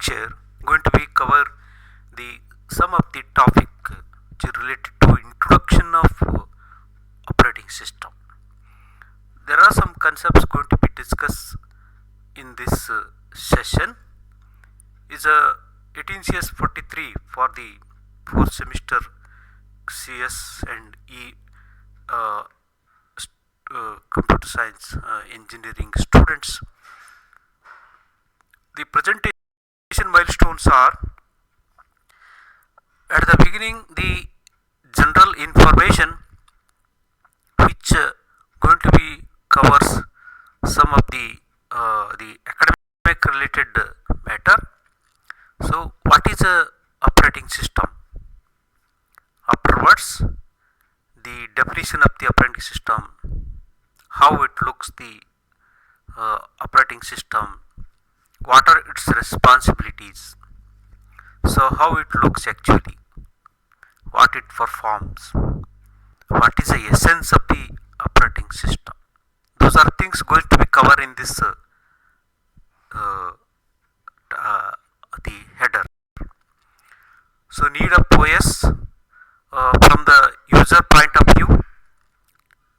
lecture going to be cover the some of the topic related to introduction of operating system. There are some concepts going to be discussed in this session. Is a 18 CS 43 for the fourth semester CS and E computer science engineering students. The presentation milestones are: at the beginning, the general information which going to be covers some of the academic related matter. So what is a operating system? Afterwards, the definition of the operating system, how it looks, the operating system, what are its responsibilities, so how it looks actually, what it performs, what is the essence of the operating system. Those are things going to be covered in this the header. So need of OS from the user point of view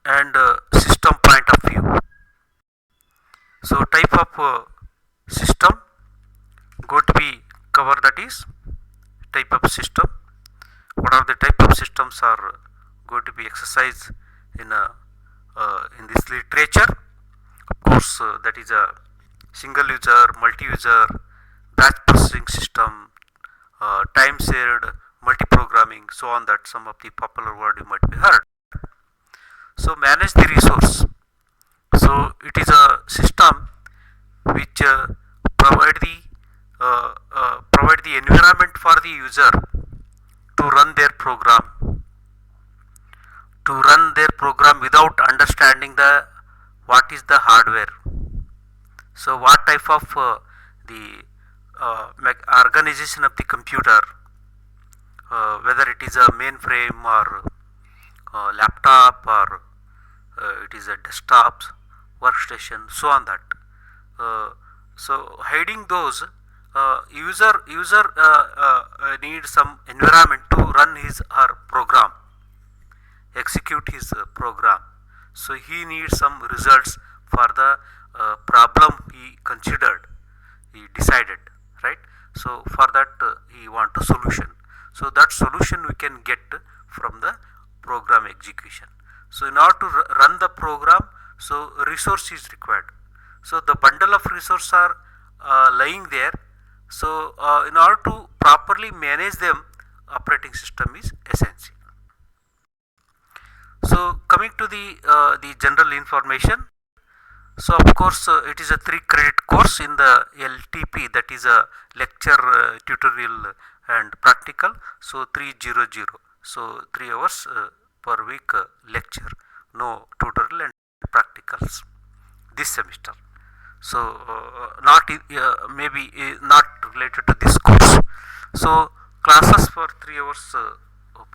and system point of view. So type of system going to be covered, that is type of system. What are the type of systems are going to be exercised in this literature? Of course, that is a single user, multi-user, batch processing system, time shared, multi-programming, so on. That some of the popular word you might be heard. So manage the resource. So it is a system which provide the environment for the user to run their program without understanding what is the hardware. So what type of the organization of the computer, whether it is a mainframe or laptop or it is a desktop, workstation, so on that. So hiding those, user needs some environment to run his her program, execute his program. So he needs some results for the problem he considered, he decided, right? So for that he want a solution. So that solution we can get from the program execution. So in order to run the program, so resource is required. So the bundle of resources are lying there. So in order to properly manage them, operating system is essential. So coming to the general information. So of course it is a 3 credit course in the LTP, that is a lecture, tutorial and practical. So 300. So 3 hours per week lecture, no tutorial and practicals this semester. So not maybe not related to this course. So classes for 3 hours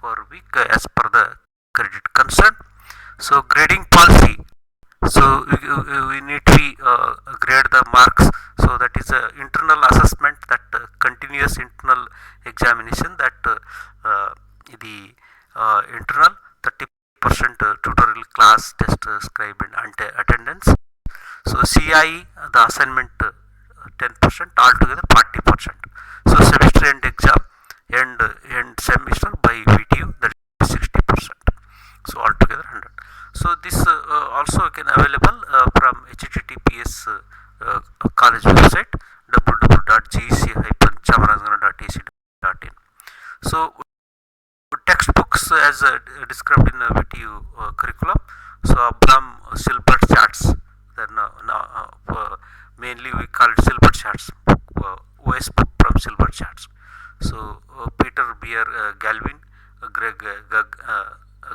per week as per the credit concern. So grading policy. So we need to grade the marks. So that is a internal assessment, that continuous internal examination, that the internal 30% tutorial class test scribe and attendance. So CIE the assignment 10%, altogether 40%. So semester end exam end semester by VTU, that is 60%. So altogether 100. So this also can available from https college website www.gec-chamarajanagar.ac.in. So textbooks as described in the VTU curriculum. So Abraham Silbert charts. Then mainly we call it Silbert charts, OS book from Silbert charts. So Peter Beer Galvin, Greg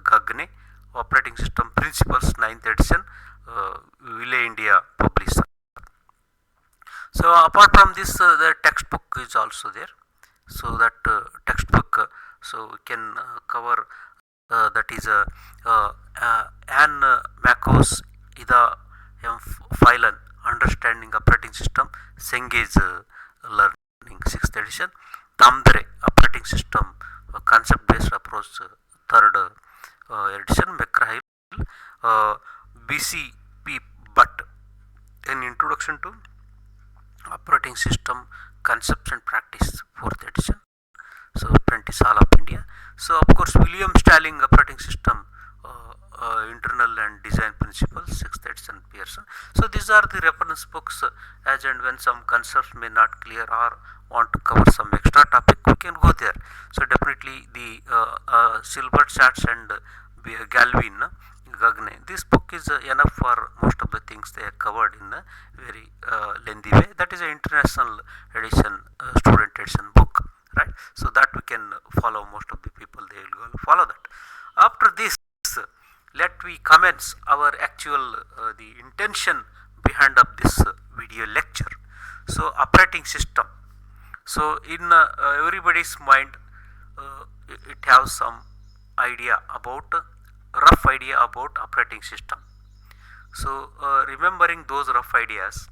Gagne, Operating System Principles, 9th edition, Ville India publisher. So apart from this, the textbook is also there. So that textbook, so we can cover that is Anne Macos Ida M. Phelan, Understanding Operating System, Cengage Learning. 6th edition. Tamdre operating system concept based approach 3rd edition. McGraw-Hill BCP Butt an introduction to operating system concepts and practice 4th edition. So Prentice Hall of India. So of course William Stalling operating system internal and design principles 6th edition Pearson. So these are the reference books as and when some concepts may not clear or want to cover some extra topic, we can go there. So definitely the Silberschatz and Galvin Gagne, this book is enough for most of the things they are covered in a very lengthy way. That is an international edition, student edition book, right? So that we can follow, most of the people they will follow that. After this, let we commence our actual the intention behind of this video lecture. So operating system. So in everybody's mind it has some idea about rough idea about operating system. So remembering those rough ideas,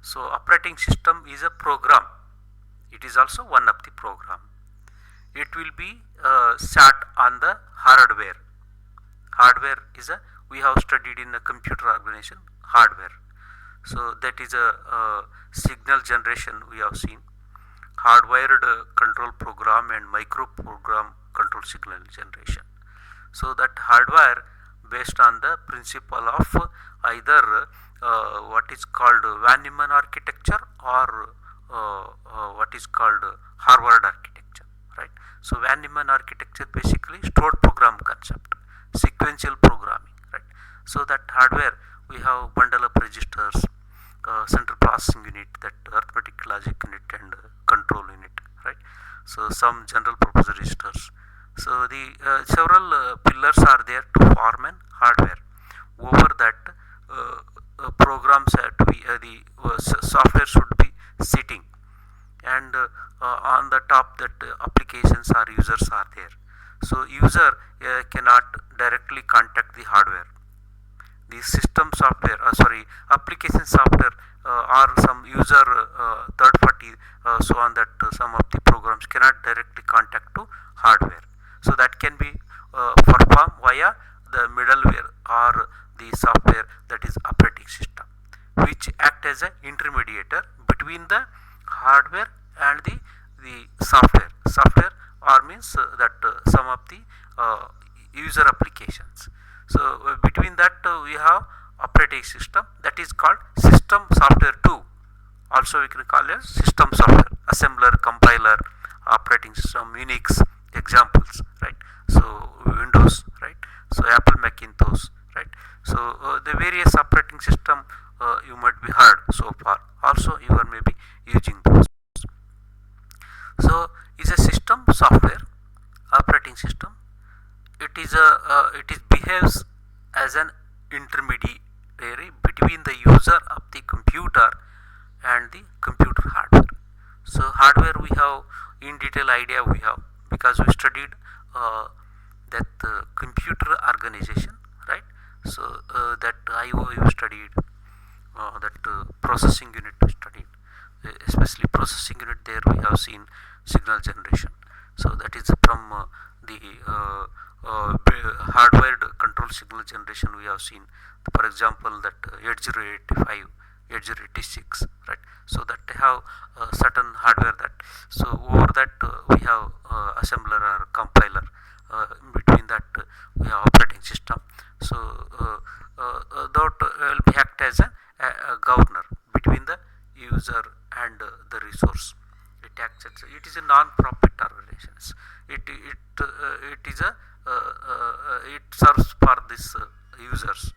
so operating system is a program, it is also one of the program. It will be sat on the hardware. Hardware is a, we have studied in a computer organization, hardware. So that is a signal generation we have seen, hardwired control program and micro program control signal generation. So that hardware based on the principle of either what is called Van Neumann architecture or what is called Harvard architecture, right? So Van Neumann architecture basically stored program concept, sequential programming, right? So that hardware we have bundle of registers, central processing unit, that arithmetic logic unit and control unit, right? So some general purpose registers. So the several pillars are there to form an hardware. Over that programs have to be the software should be sitting, and on the top that applications or users are there. So user cannot directly contact the hardware. The system software, application software or some user third party, so on that some of the programs cannot directly contact to hardware. So that can be performed via the middleware or the software, that is operating system, which act as an intermediator between the hardware and the software. Software or means that some of the user applications. So between that we have operating system, that is called system software 2. Also we can call it system software, assembler, compiler, operating system, Unix examples, right? So Windows, right? So Apple Macintosh, right? So the various operating system you might be heard so far. Also you are maybe using those. So is a system software, operating system. It is behaves as an intermediary between the user of the computer and the computer hardware. So hardware we have in detail idea we have, because we studied that computer organization, right? So that IO you studied, that processing unit we studied, especially processing unit, there we have seen signal generation. So that is from the hardwired control signal generation we have seen, for example that 8085, 8086, right? So that they have certain hardware that, so over that we have assembler or compiler, between that we have operating system. So that will be act as a governor between the user and the resource. It acts as, it is a non-profit organizations. It is a it serves for this users,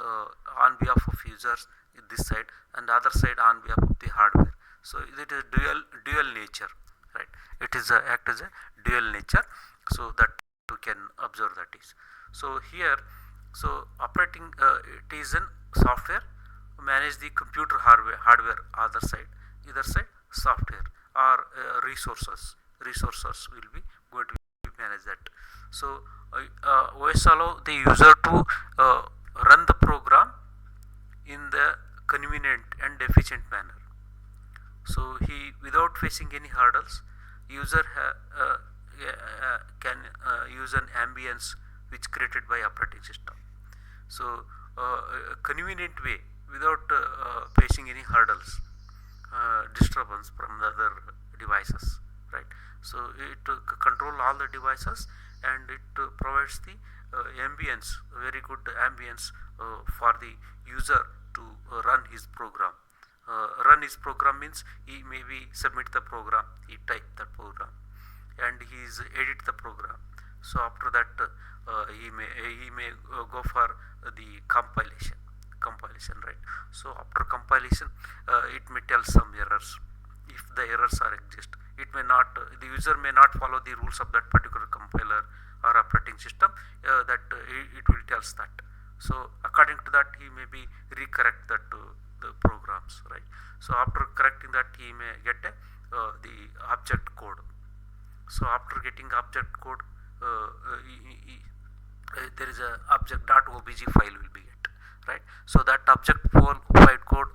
on behalf of users this side, and other side on behalf of the hardware. So it is dual nature, right? It is act as a dual nature, so that you can observe that is. So here, so operating it is an software manage the computer hardware other side, either side software or resources will be going to be manage that. So OS allow the user to run the program in the convenient and efficient manner. So he, without without facing any hurdles. User can use an ambience which created by operating system. So a convenient way without facing any hurdles, disturbance from the other devices, right? So it control all the devices, and it provides the ambience, very good ambience for the user to run his program. Run his program means he maybe submit the program, he type the program, and he is edit the program. So after that he may go for the compilation, right? So after compilation it may tell some errors. If the errors are exist, it may not, the user may not follow the rules of that particular compiler or operating system, that it will tells that. So according to that he may be recorrect that the programs, right? So after correcting that he may get the object code. So after getting object code, there is a object.obj file will be get, right? So that object file code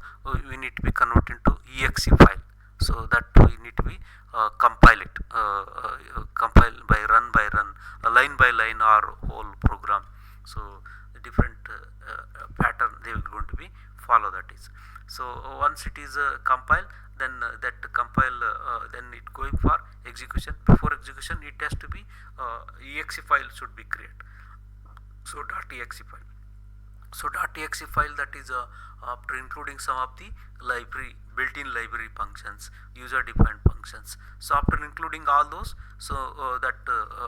we need to be converted into exe file. So that we need to be compile it, compile by run, line by line or whole program. So the different pattern they will going to be follow, that is. So once it is compiled, then that compile, then it going for execution. Before execution it has to be exe file should be created. So .exe file. So .exe file, that is after including some of the library, built-in library functions, user defined functions. So after including all those, so that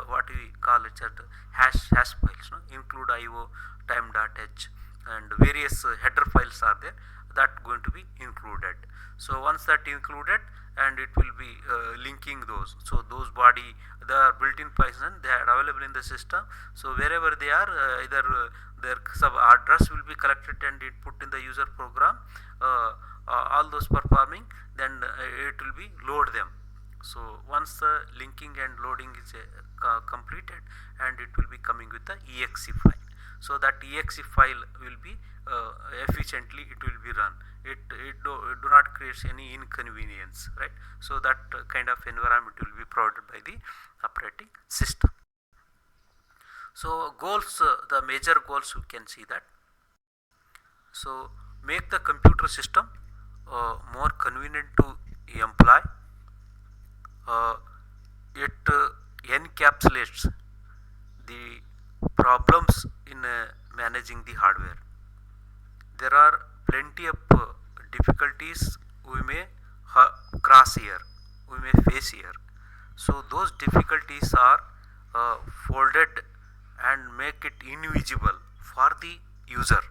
what we call it that hash files, no? Include IO, time.h, and various header files are there, that going to be included. So once that included, and it will be linking those. So those body, they are built-in Python, they are available in the system. So wherever they are, either their sub address will be collected and it put in the user program, all those performing, then it will be load them. So once the linking and loading is completed, and it will be coming with the exe file. So that exe file will be efficiently it will be run. It do not create any inconvenience, right? So that kind of environment will be provided by the operating system. So goals, the major goals we can see that. So make the computer system more convenient to employ. It encapsulates the problems in managing the hardware. There are plenty of difficulties we may cross here, we may face here. So those difficulties are folded and make it invisible for the user.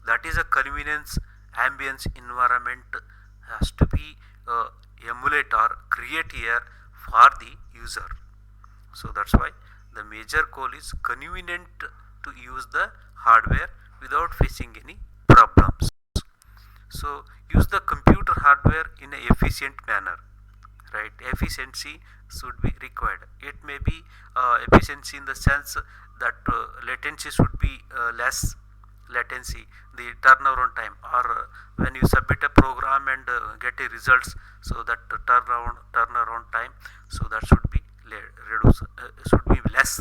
That is a convenience ambience environment has to be emulate or create here for the user. So that's why the major goal is convenient to use the hardware without facing any problems. So use the computer hardware in an efficient manner, right? Efficiency should be required. It may be efficiency in the sense that latency should be less latency, the turnaround time, or when you submit a program and get a results, so that turnaround time, so that should be reduced, should be less,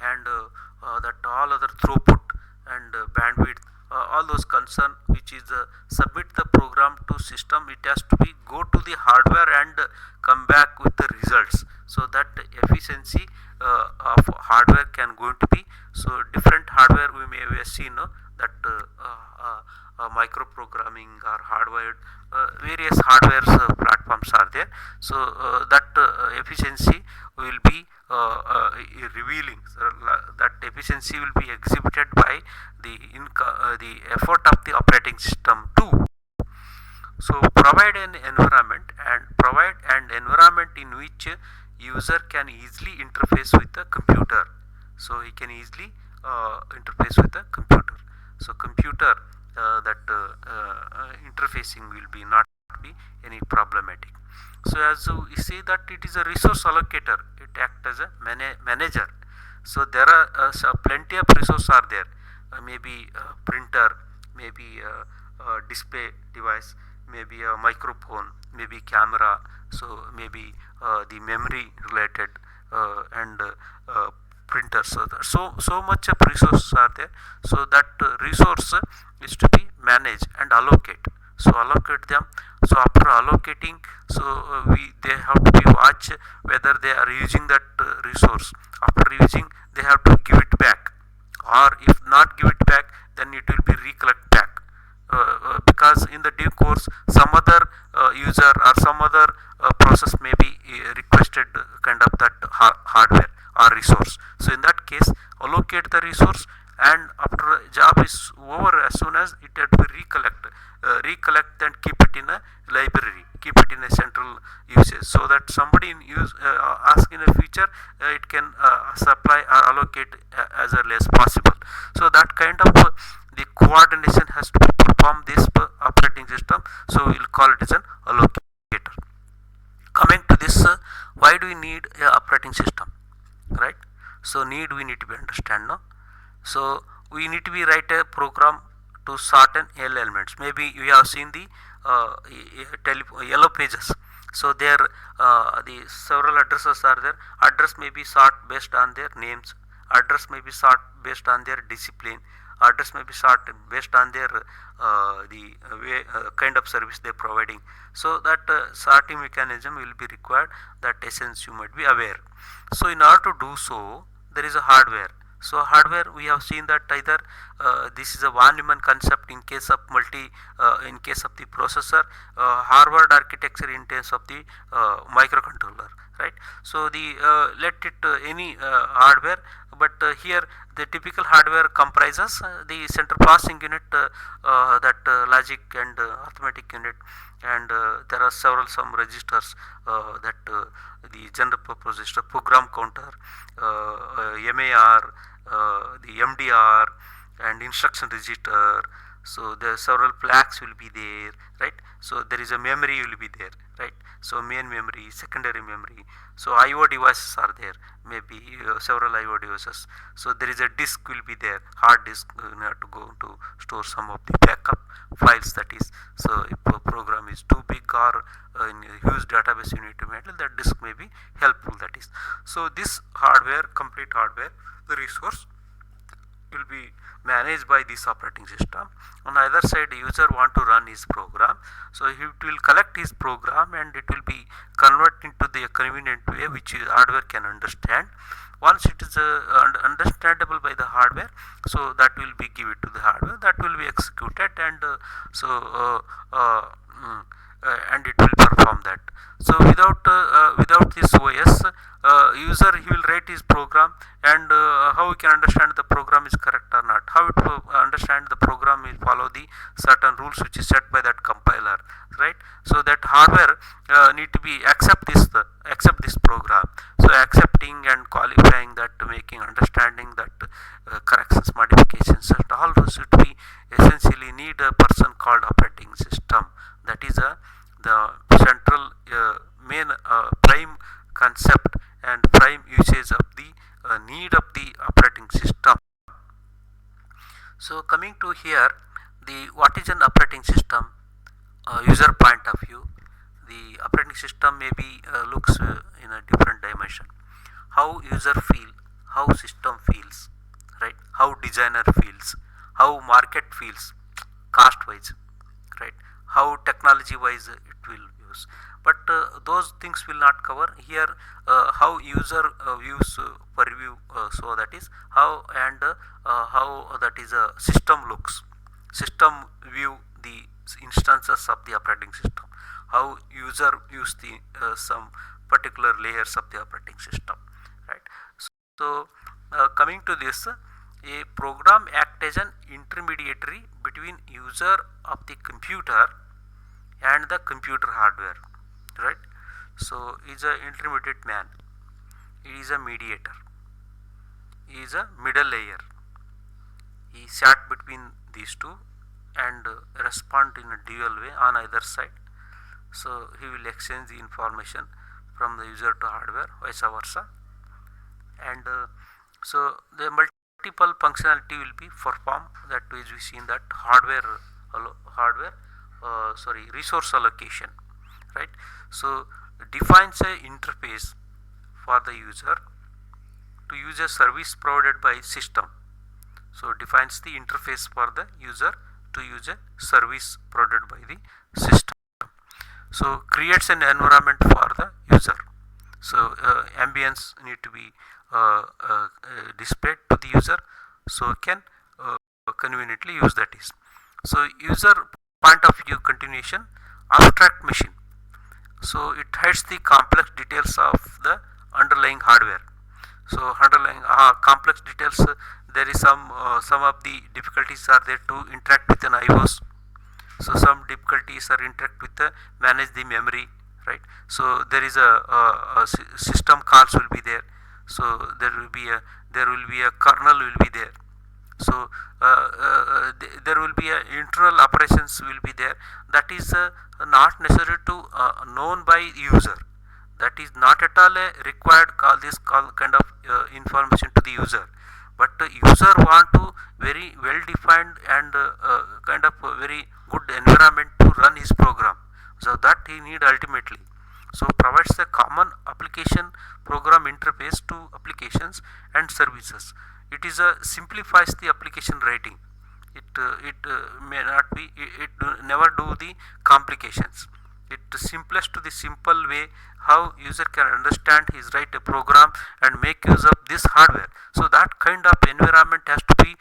and that all other throughput and bandwidth, all those concern which is submit the program to system, it has to be go to the hardware and come back with the results. So that efficiency of hardware can going to be, so different hardware we may have seen that microprogramming or hardwired, various hardware platforms are there. So that efficiency will be revealing, that efficiency will be exhibited by the effort of the operating system too. So provide an environment in which user can easily interface with the computer. So he can easily interface with the computer. So computer that interfacing will be not be any problematic. So as you see that it is a resource allocator, it acts as a manager. So there are plenty of resources are there, maybe a printer, maybe a display device, maybe a microphone, maybe camera, so maybe the memory related and printers. So much of resources are there, so that resource is to be managed and allocate. So allocate them. So after allocating, so we they have to be watch whether they are using that resource. After using, they have to give it back, or if not give it back, then it will be recollect back. Because in the due course some other user or some other process may be requested kind of that hardware or resource. So in that case, allocate the resource, and after job is over, as soon as it had to recollect and keep it in a library, keep it in a central usage, so that somebody in use ask in the future, it can supply or allocate as early as possible. So that kind of the coordination has to be performed this operating system, so we will call it as an allocator. Coming to this, why do we need a operating system, right? So need, we need to be understand now. So we need to be write a program to certain L elements. Maybe you have seen the yellow pages. So there the several addresses are there. Address may be sort based on their names, address may be sort based on their discipline, address may be sort based on their the way kind of service they are providing. So that sorting mechanism will be required, that essence you might be aware. So in order to do so, there is a hardware. So hardware, we have seen that either this is a von Neumann concept in case of in case of the processor, Harvard architecture in terms of the microcontroller, right? So the let it any hardware, but here the typical hardware comprises the central processing unit, that logic and arithmetic unit, and there are some registers, that the general purpose register, program counter, MAR, the MDR, and instruction register. So there are several flags will be there, right? So there is a memory will be there, right? So main memory, secondary memory. So IO devices are there, maybe several IO devices. So there is a disk will be there, hard disk, you have to go to store some of the backup files, that is. So if a program is too big or in a huge database you need to handle, that disk may be helpful, that is. So this hardware, complete hardware, the resource will be managed by this operating system. On the other side, user want to run his program, so it will collect his program and it will be converted into the convenient way which hardware can understand. Once it is understandable by the hardware, so that will be given to the hardware, that will be executed, and and it will perform that. So without this OS, user, he will write his program, and how he can understand the program is correct or not, how it will understand the program will follow the certain rules which is set by that compiler, right? So that hardware need to be accept this program. So accepting and qualifying that, making understanding that corrections, modifications, and all those should be essentially need a person called operating system. That is the central main prime concept and prime usage of the need of the operating system. So coming to here, the what is an operating system, user point of view, the operating system maybe looks in a different dimension. How user feel, how system feels, right? How designer feels, how market feels, cost wise, right? How technology wise it will use. But those things will not cover here. How user views per view, so that is how, and how that is a system looks. System view the instances of the operating system. How user views the some particular layers of the operating system, right? So coming to this, a program act as an intermediary between user of the computer and the computer hardware, right? So is a intermediate man, he is a mediator, he is a middle layer, he sat between these two and respond in a dual way on either side. So he will exchange the information from the user to hardware, vice versa, and so the multiple functionality will be performed, that is we seen that hardware resource allocation, right? So defines a interface for the user to use a service provided by system. So defines the interface for the user to use a service provided by the system. So creates an environment for the user. So ambience need to be displayed to the user, so can conveniently use that is. So user point of view continuation, abstract machine. So it hides the complex details of the underlying hardware. So underlying complex details, there is some of the difficulties are there to interact with an IOS. So some difficulties are interact with the manage the memory, right? So there is a system calls will be there. So there will be a kernel will be there. So there will be a internal operations will be there, that is not necessary to known by user. That is not at all a required kind of information to the user, but the user want to very well defined and kind of very good environment to run his program, so that he need ultimately. So provides a common application program interface to applications and services. It is simplifies the application writing. It may not be, never do the complications. It simplest to the simple way how user can understand his write a program and make use of this hardware. So that kind of environment has to be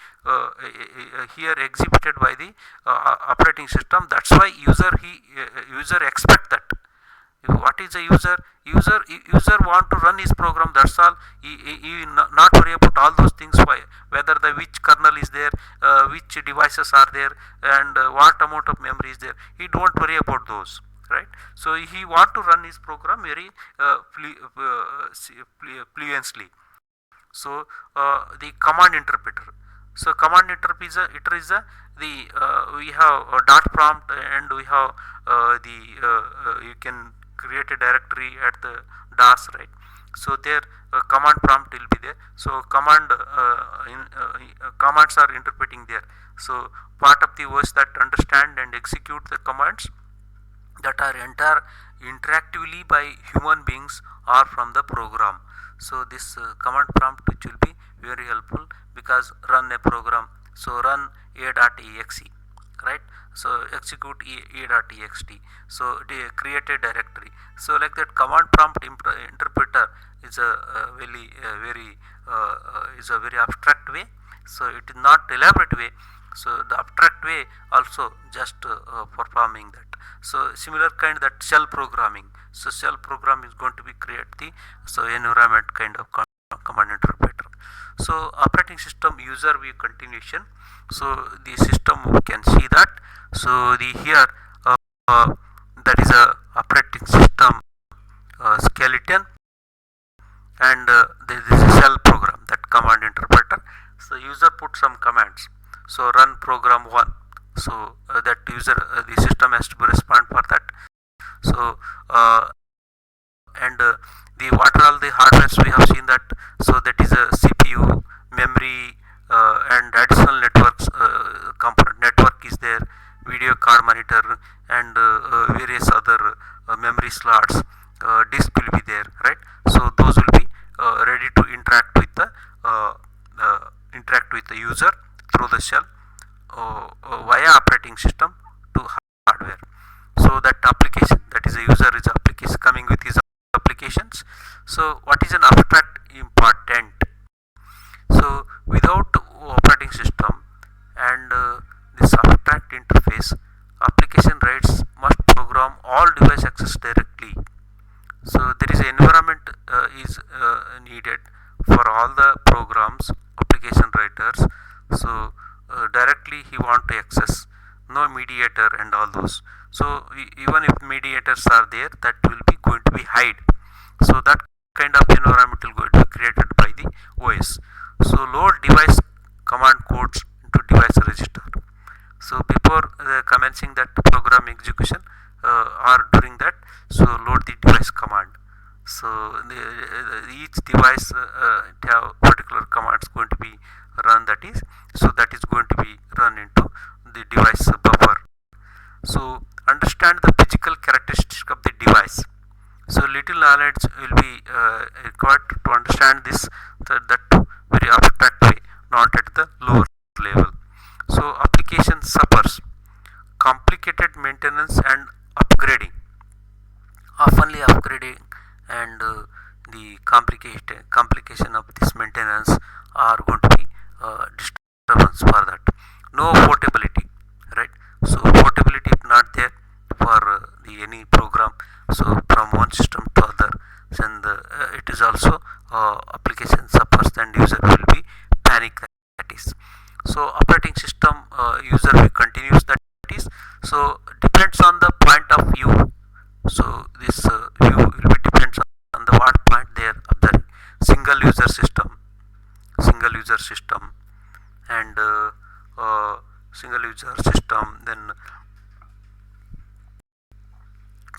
here exhibited by the operating system. That's why user expect that. What is a user want to run his program, that's all. He not worry about all those things, why whether the which kernel is there, which devices are there, and what amount of memory is there. He don't worry about those, right? So he want to run his program very fluently. So the command interpreter. So command interpreter is a the we have a dot prompt, and we have you can create a directory at the DOS, right? So there command prompt will be there. So commands are interpreting there. So part of the OS that understand and execute the commands that are entered interactively by human beings or from the program. So this command prompt which will be very helpful, because run a program. So run a.exe, right? So execute a.txt. So they create a directory. So like that, command prompt interpreter is a very abstract way. So it is not elaborate way. So the abstract way also just performing that. So similar kind, that shell programming. So shell program is going to be create the environment kind of command interpreter. So operating system user view continuation. So the system, we can see that. So the here that is a operating system skeleton, and there is a shell program, that command interpreter. So user put some commands. So run program 1. So that user the system has to respond for that. So and the what are all the hardwares we have seen that. So that is a CPU, memory, and additional networks component. Network is there, video card monitor, and various other memory slots. Disk will be there, right? So those will be ready to interact with the user through the shell via operating system to hardware. So that application, that is a user is application coming with his applications. So what is an abstract important? So without operating system and this abstract interface, application writes must program all device access directly. So there is an environment is needed for all the programs, application writers. So directly he want to access, no mediator and all those. So even if mediators are there, that will be going to be hide. So that kind of environment will going to be created by the OS. So load device command codes into device register. So before commencing that program execution or during that, so load the device command. So each device have particular commands going to be run, that is, so that is going to be run into the device buffer. So understand the physical characteristic of the device. So little knowledge will be required to understand this, that very abstract way, not at the lower level. So application suffers complicated maintenance and upgrading. Oftenly upgrading and the complication of this maintenance are going to be disturbance for that. No portability, right? So portability is not there for the any program, so from one system to other, and it is also application suffers and user will be panic, that is. So operating system user will continues, that is. So depends on the point of view. So this view will be depends on the what point they are observing. Single user system, and single user system. Then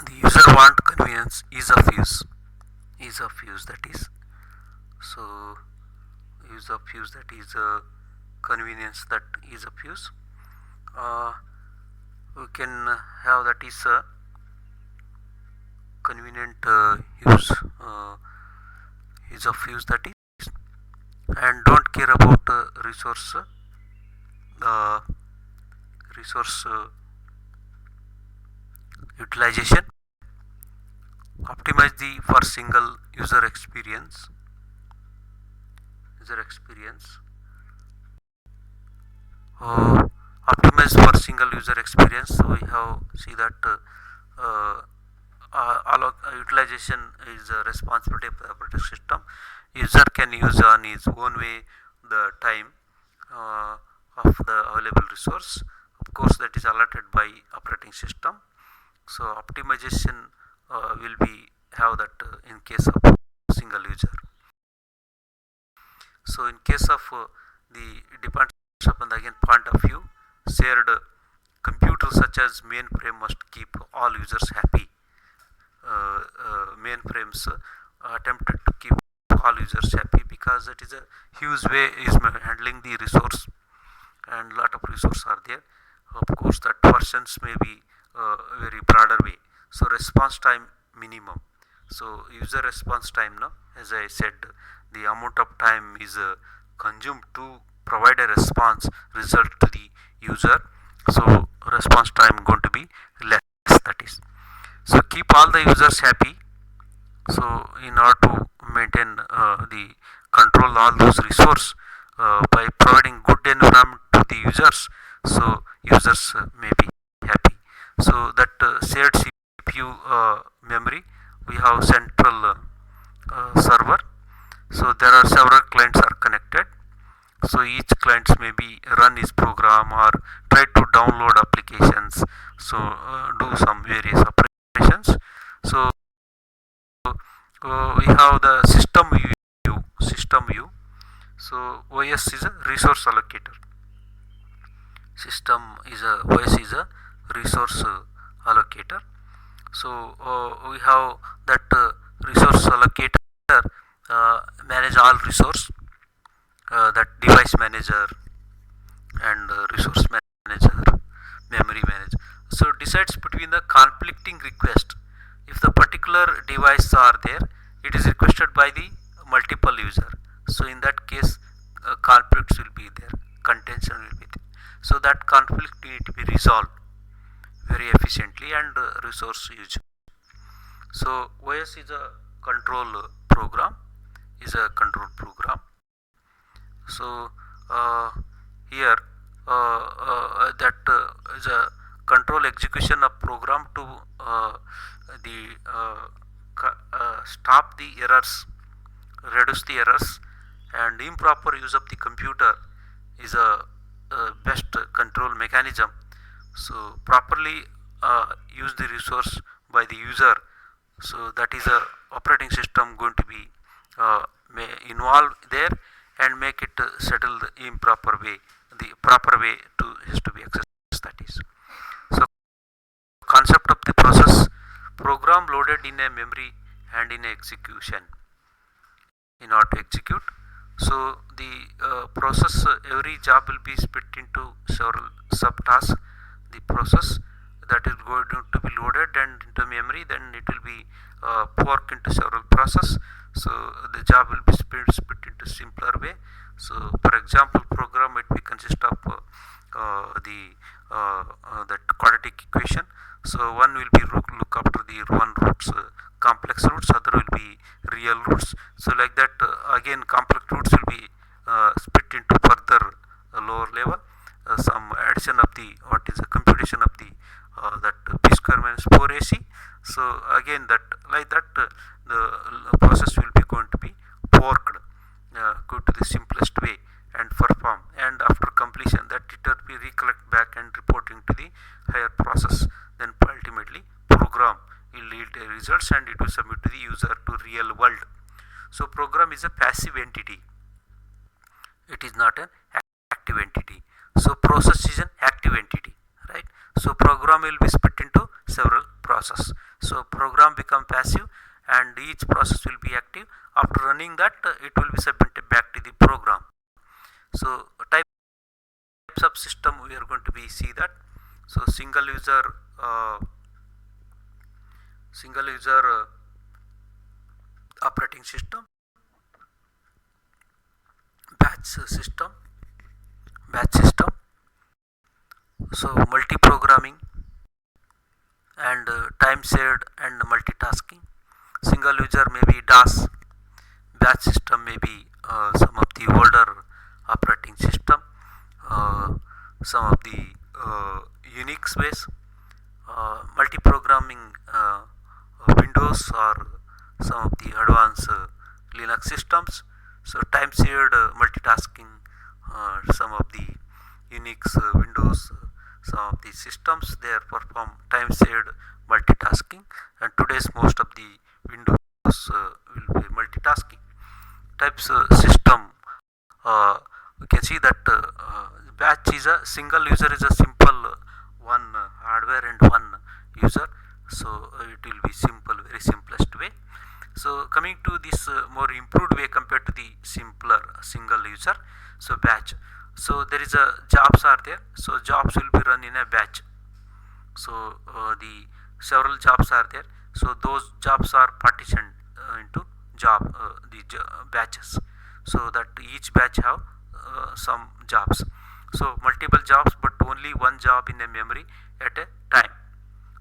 the user want convenience, ease of use, that is. So ease of use, that is convenience, that ease of use. We can have that is convenient use, ease of use, that is, and don't care about uh, resource utilization. Optimize the for single user experience. uh, Optimize for single user experience. So we have see that uh, utilization is a responsibility of the operating system. User can use on his own way the time uh, of the available resource. Of course, that is allotted by operating system. So optimization will be have that in case of single user. So in case of the depends upon the again point of view, shared computers such as mainframe must keep all users happy. Mainframes attempted to keep all users happy because it is a huge way is handling the resource, and lot of resources are there. Of course, that versions may be very broader way. So response time minimum. So user response time, no, as I said, the amount of time is consumed to provide a response result to the user. So response time going to be less, that is. So keep all the users happy. So in order to maintain the control all those resource by providing good environment to the users, so users may be happy. So that shared CPU memory, we have central server. So there are several clients are connected. So each clients may be run his program or try to download applications. So do some various operations. So we have the system view. So OS is a resource allocator. OS is a resource allocator. So we have that resource allocator manage all resource, that device manager and resource manager, memory manager. So decides between the conflicting request. If the particular device are there, it is requested by the multiple user. So in that case, conflicts will be there, contention will be there. So that conflict need to be resolved very efficiently and resource use. So OS is a program, control program. So here that is a control execution of program to the stop the errors, reduce the errors, and improper use of the computer is a best control mechanism. So properly use the resource by the user. So that is a operating system going to be may involve there and make it settle the improper way. The proper way to is to be accessed, that is. So concept of the process: program loaded in a memory and in execution. In order to execute, so the process, every job will be split into several subtasks. The process, that is going to be loaded and into memory, then it will be forked into several process. So the job will be split into simpler way. So for example, program might be consist of the that quadratic equation. So one will be look after the one roots, complex roots, other will be real roots. So like that, again complex roots will be split into further lower level, some addition of the what is the computation of the that p square minus 4ac. So again that like that, the process will be going to be forked, go to the simplest way and perform, and after completion that it will be recollect back and reporting to the higher process. Then ultimately program will yield results and it will submit to the user to real world. So program is a passive entity, it is not an active entity. So process is an active entity, right? So program will be split into several process. So program become passive and each process will be active. After running that, it will be submitted back to the program. So types of system we are going to be see that. So single user operating system, batch system, so multi-programming and time shared and multitasking. Single user may be DOS, batch system may be some of the older operating system, some of the Unix base, multi-programming Windows or some of the advanced Linux systems. So time shared multitasking, some of the Unix, Windows, some of the systems they perform time shared multitasking, and today's most of the Windows will be multitasking. Types system, we can see that batch is a single user is a simple one hardware and one user. So it will be simple, very simplest way. So coming to this more improved way compared to the simpler single user, so batch. So there is a jobs are there. So jobs will be run in a batch. So the several jobs are there. So those jobs are partitioned into batches. So that each batch have some jobs. So multiple jobs, but only one job in a memory at a time.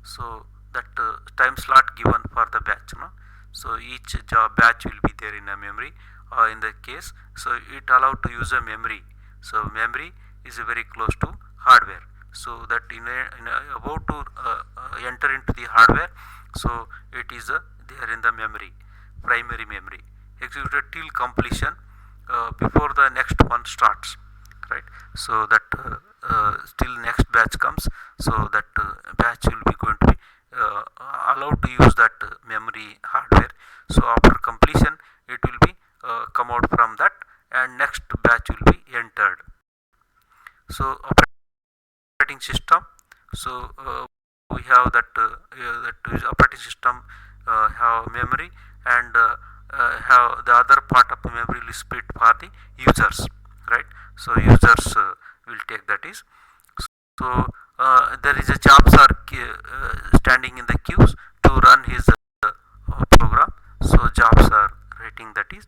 So that time slot given for the batch, no? So each job batch will be there in a memory in the case. So it allowed to use a memory. So memory is very close to hardware. So that about to enter into the hardware, so it is there in the memory, primary memory, executed till completion before the next one starts, right? So that still next batch comes, so that batch will be going to be allowed to use that memory hardware. So after completion it will be come out from that and next batch will be entered. So operating system, so we have that operating system have memory and have the other part of the memory will split for the users, right? So users will take that is. So there is a jobs are standing in the queues to run his program. So jobs are writing that is.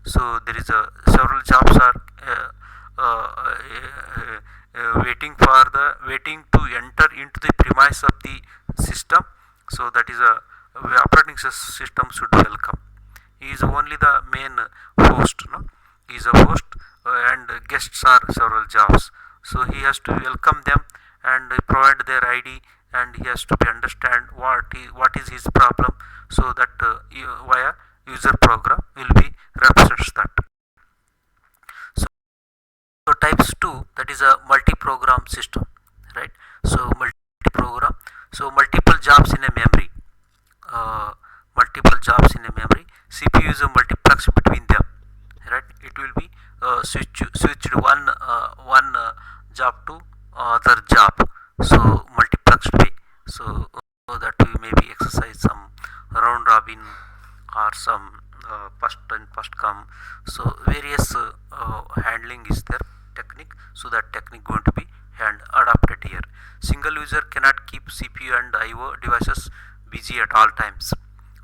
So there is a several jobs are waiting to enter into the premise of the system. So that is a operating system should welcome. He is only the main host, no? He is a host and guests are several jobs. So he has to welcome them and provide their ID, and he has to be understand what is his problem, so that via user program will be represents that. So types 2, that is a multi-program system, right? So multi-program, so multiple jobs in a memory, CPU is a multiplex between them, right? It will be switched one job to other job, so multiplexed way. So that we maybe exercise some round robin or some first and first come. So various handling is there technique. So that technique going to be and adapted here. Single user cannot keep CPU and IO devices busy at all times.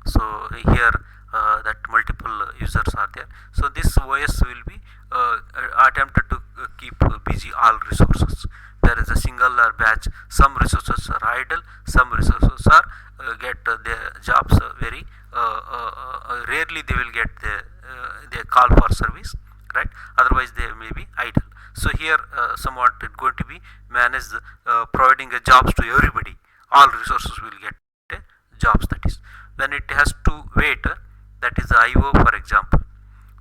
So here that multiple users are there. So this OS will be attempted to keep busy all resources. There is a single or batch. Some resources are idle. Some resources are get their jobs very rarely they will get the call for service, right? Otherwise they may be idle. So here somewhat it going to be managed providing a jobs to everybody. All resources will get jobs, that is. When it has to wait, that is the IO for example.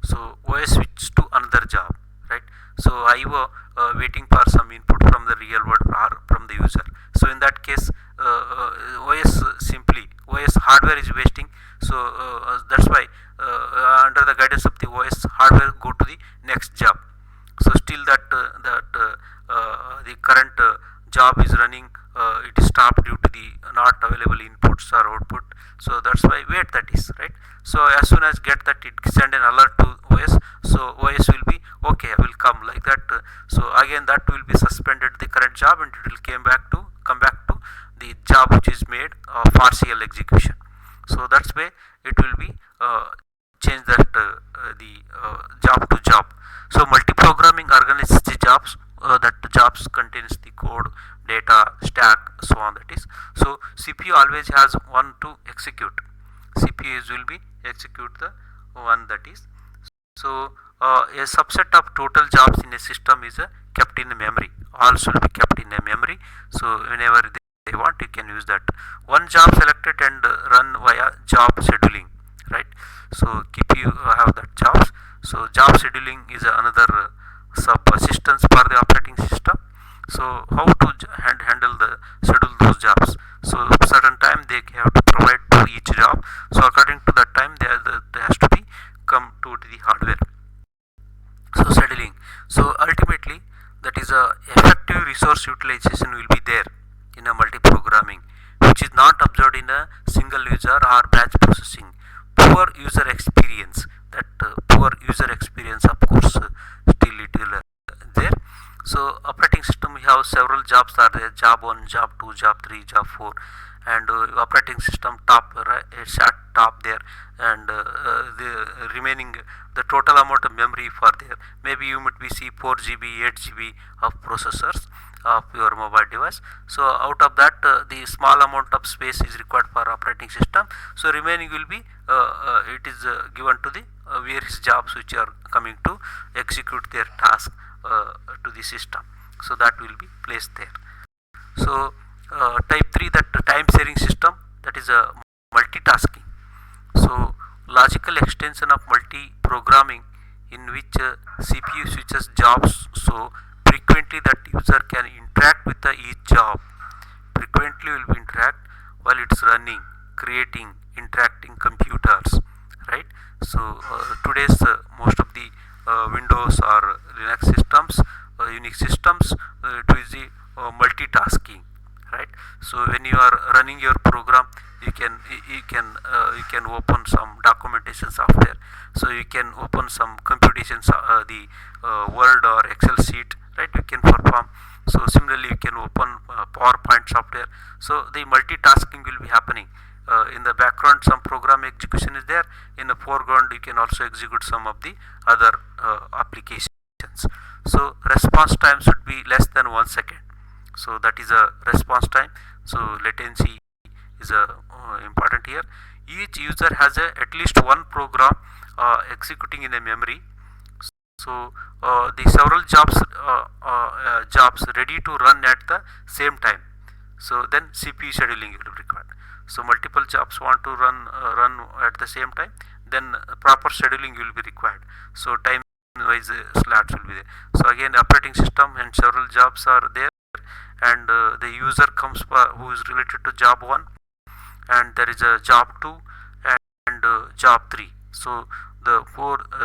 So OS switch to another job, right? So IO waiting for some input from the real world or from the user. So in that case OS simply OS hardware is wasting. So that's why under the guidance of the OS hardware go to the next job. So still that the current job is running, it is stopped due to the not available inputs or output. So that's why wait, that is, right? So as soon as get that, it send an alert to OS. So OS will be okay, I will come like that. So again that will be suspended the current job and it will come back to the job which is made partial execution. So that's way it will be change that the job to job. So multi-programming organizes the jobs, that jobs contains the code, data, stack, so on, that is. So CPU always has one to execute. CPU will be execute the one, that is. So a subset of total jobs in a system is kept in memory. All should be kept in a memory. So whenever they want, you can use that. One job selected and run via job scheduling, right? So keep you have that jobs. So job scheduling is another subsistence for the operating system. So how to handle the schedule those jobs? So certain time they have to provide to each job. So according to that time they has to be come to the hardware. So scheduling. So ultimately that is a effective resource utilization will be there in a multi-programming, which is not observed in a single user or batch processing. Poor user experience. That poor user experience, of course, still it will there. So operating system, we have several jobs are there: job 1, job 2, job 3, job 4, and operating system top short top there, and the remaining the total amount of memory for there. Maybe you might be see 4 GB, 8 GB of processors of your mobile device. So out of that the small amount of space is required for operating system. So remaining will be it is given to the various jobs which are coming to execute their task to the system. So that will be placed there. So type 3, that time sharing system, that is a multitasking. So logical extension of multi-programming in which CPU switches jobs so frequently that user can interact with each job. Frequently will be interact while it's running, creating, interacting computers, right? So today's most of the Windows or Linux systems, Unix systems, it is the multitasking, right? So when you are running your program, you can open some documentation software. So you can open some computations, the Word or Excel sheet, right? You can perform. So similarly you can open PowerPoint software. So the multitasking will be happening. In the background some program execution is there, in the foreground you can also execute some of the other applications. So response time should be less than 1 second. So that is a response time. So latency is important here. Each user has at least one program executing in a memory. So the several jobs ready to run at the same time. So then CPU scheduling will be required. So multiple jobs want to run at the same time, then proper scheduling will be required. So time wise slots will be there. So again operating system and several jobs are there, and the user comes who is related to job 1, and there is a job 2 and job 3. So the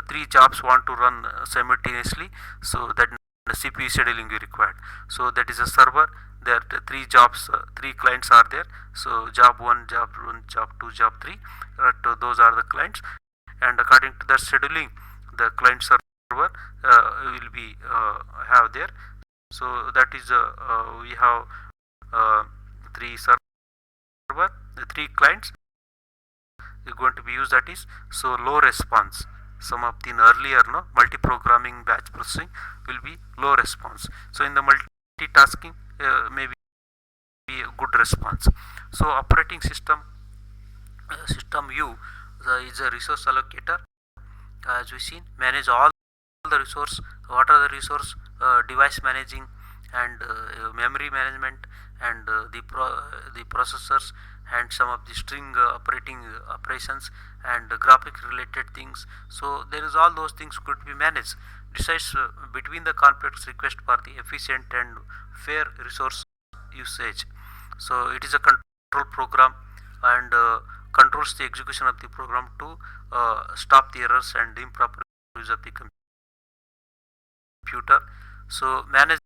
3 jobs want to run simultaneously, so that the CPU scheduling will be required. So that is a server. There the 3 jobs, 3 clients are there. So job 1, job 2, job 3, those are the clients, and according to the scheduling the client server will be have there. So that is we have three server, the three clients is going to be used, that is so low response. Some of the earlier multi-programming batch processing will be low response. So in the multitasking maybe a good response. So operating system U is a resource allocator, as we seen, manage all the resource. What are the resource? Device managing and memory management and the processors and some of the string operating operations and graphic related things. So there is all those things could be managed. Decides between the complex request for the efficient and fair resource usage. So it is a control program and controls the execution of the program to stop the errors and improper use of the computer. So manage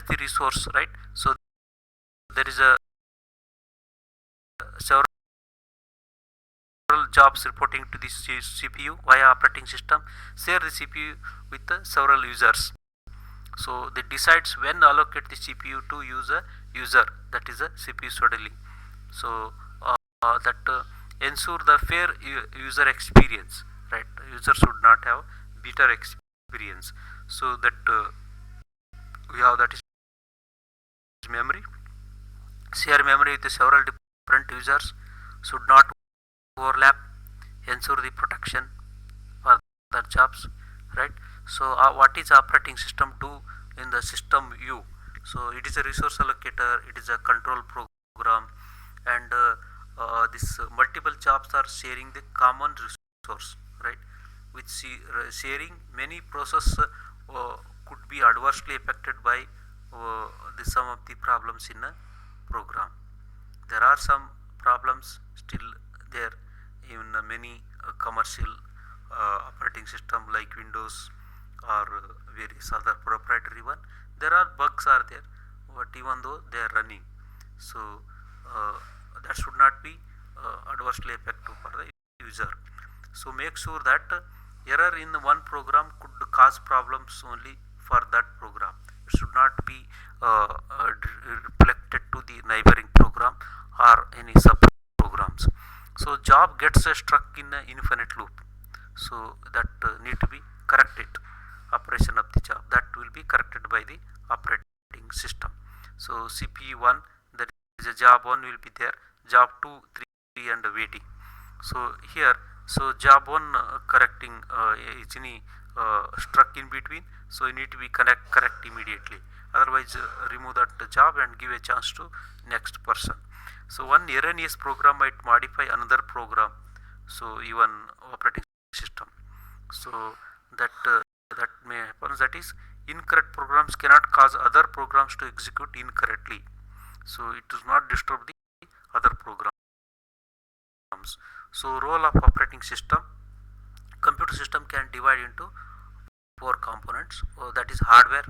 the resource, right? So there is a several jobs reporting to the CPU via operating system. Share the CPU with several users. So they decides when allocate the CPU to use a user, that is a CPU scheduling. So that ensure the fair user experience, right? User should not have better experience. So that we have, that is memory. Share memory with several different users, should not overlap, ensure the protection for their jobs, right? So what is operating system do in the system U? So it is a resource allocator, it is a control program, and this multiple jobs are sharing the common resource, right? With sharing, many process could be adversely affected by the some of the problems in a program. There are some problems still there in many commercial operating system like Windows or various other proprietary one. There are bugs are there, but even though they are running, so uh, that should not be adversely effective for the user. So make sure that error in one program could cause problems only for that program. It should not be reflected to the neighboring program or any sub programs. So job gets stuck in an infinite loop. So that need to be corrected. Operation of the job that will be corrected by the operating system. So CPU1, that is a job 1 will be there, job 2, 3 and waiting. So here, so job 1 correcting is any struck in between, so you need to be correct immediately, otherwise remove that job and give a chance to next person. So one erroneous program might modify another program, so even operating system. So that that may happen, that is incorrect programs cannot cause other programs to execute incorrectly, so it does not disturb the other programs. So role of operating system: computer system can divide into four components, that is hardware,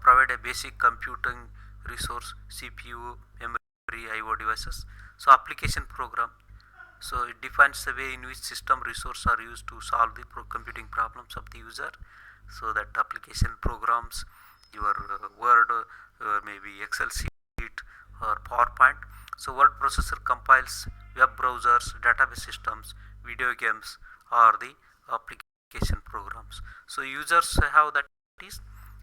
provide a basic computing resource, CPU, memory, IO devices. So application program, so it defines the way in which system resources are used to solve the computing problems of the user. So that application programs, your Word, maybe Excel sheet or PowerPoint. So word processor compiles web browsers, database systems, video games, or the application programs. So users have, that is,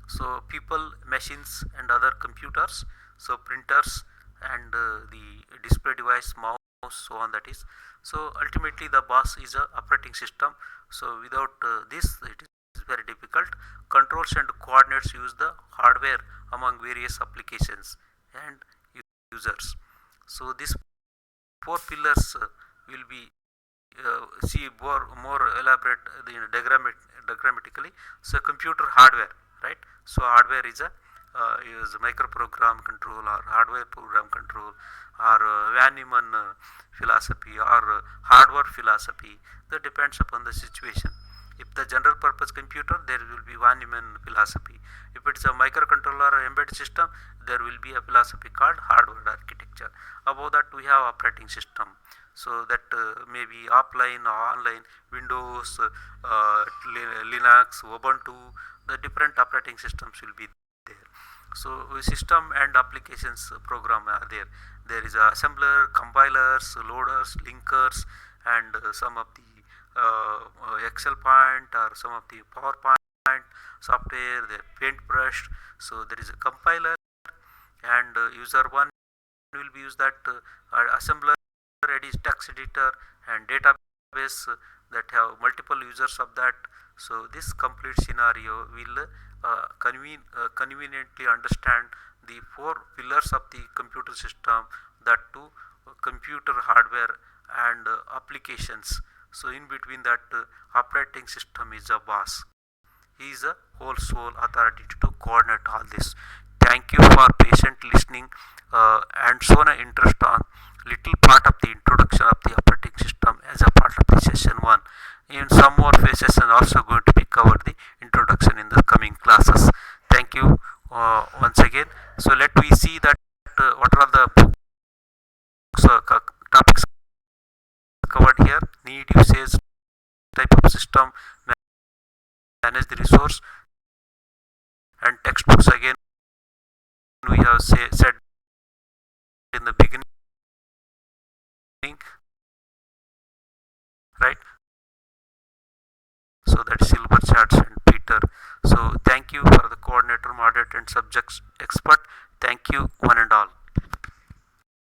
so people, machines and other computers, so printers and the display device, mouse, so on, that is. So ultimately the boss is a operating system. So without this it is very difficult. Controls and coordinates use the hardware among various applications and users. So these four pillars will be see more elaborate diagrammatically. So computer hardware, right? So hardware is a is microprogram control or hardware program control or Van Neumann philosophy or hardware philosophy. That depends upon the situation. If the general purpose computer, there will be Van Neumann philosophy. If it's a microcontroller or embedded system, there will be a philosophy called hardware architecture. Above that we have operating system. So that may be offline or online, Windows, Linux, Ubuntu, the different operating systems will be there. So system and applications program are there. There is a assembler, compilers, loaders, linkers, and some of the Excel point or some of the PowerPoint software, the paintbrush. So there is a compiler, and user one will be use that assembler, edit text editor, and database that have multiple users of that. So this complete scenario will conveniently understand the four pillars of the computer system, that two computer hardware and applications. So in between that operating system is a boss. He is a whole soul authority to coordinate all this. Thank you for patient listening and shown an interest on little part of the introduction of the operating system as a part of the session 1. In some more phases and also going to be covered the introduction in the coming classes. Thank you once again. So let we see that what are the books, topics covered here. Need, usage, type of system, manage the resource, and textbooks again we have said in the beginning, right? So that is Silver Charts and Peter. So thank you for the coordinator, moderator, and subject expert. Thank you.